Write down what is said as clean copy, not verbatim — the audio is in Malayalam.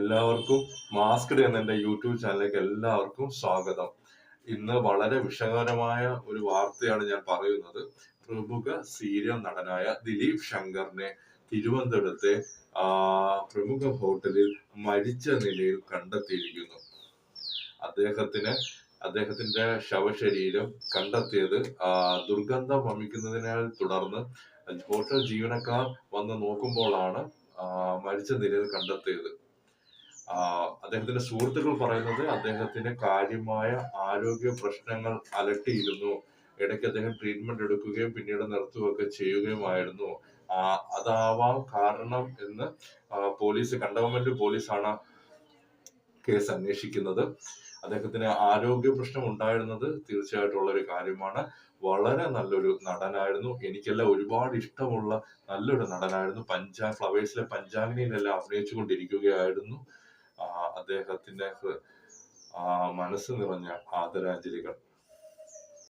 എല്ലാവർക്കും മാസ്ക്ഡ് എന്ന എൻ്റെ യൂട്യൂബ് ചാനലിലേക്ക് എല്ലാവർക്കും സ്വാഗതം. ഇന്ന് വളരെ വിഷമകരമായ ഒരു വാർത്തയാണ് ഞാൻ പറയുന്നത്. പ്രമുഖ സീരിയൽ നടനായ ദിലീപ് ശങ്കറിനെ തിരുവനന്തപുരത്തെ പ്രമുഖ ഹോട്ടലിൽ മരിച്ച നിലയിൽ കണ്ടെത്തിയിരിക്കുന്നു. അദ്ദേഹത്തിന്റെ ശവശരീരം കണ്ടെത്തിയത് ദുർഗന്ധം വമിക്കുന്നതിനാൽ തുടർന്ന് ഹോട്ടൽ ജീവനക്കാർ വന്ന് നോക്കുമ്പോഴാണ് മരിച്ച നിലയിൽ കണ്ടെത്തിയത്. അദ്ദേഹത്തിന്റെ സുഹൃത്തുക്കൾ പറയുന്നത് അദ്ദേഹത്തിന് കാര്യമായ ആരോഗ്യ പ്രശ്നങ്ങൾ അലട്ടിയിരുന്നു. ഇടയ്ക്ക് അദ്ദേഹം ട്രീറ്റ്മെന്റ് എടുക്കുകയും പിന്നീട് നിർത്തുകയൊക്കെ ചെയ്യുകയുമായിരുന്നു. അതാവാം കാരണം എന്ന് കണ്ടോൺമെന്റ് പോലീസാണ് കേസ് അന്വേഷിക്കുന്നത്. അദ്ദേഹത്തിന് ആരോഗ്യ പ്രശ്നം ഉണ്ടായിരുന്നത് തീർച്ചയായിട്ടുള്ള ഒരു കാര്യമാണ്. വളരെ നല്ലൊരു നടനായിരുന്നു. എനിക്കെല്ലാം ഒരുപാട് ഇഷ്ടമുള്ള നല്ലൊരു നടനായിരുന്നു. ഫ്ലവേഴ്സിലെ പഞ്ചാഗ്നിയിലെല്ലാം അഭിനയിച്ചു കൊണ്ടിരിക്കുകയായിരുന്നു. അദ്ദേഹത്തിന്റെ മനസ്സ് നിറഞ്ഞ ആദരാഞ്ജലികൾ.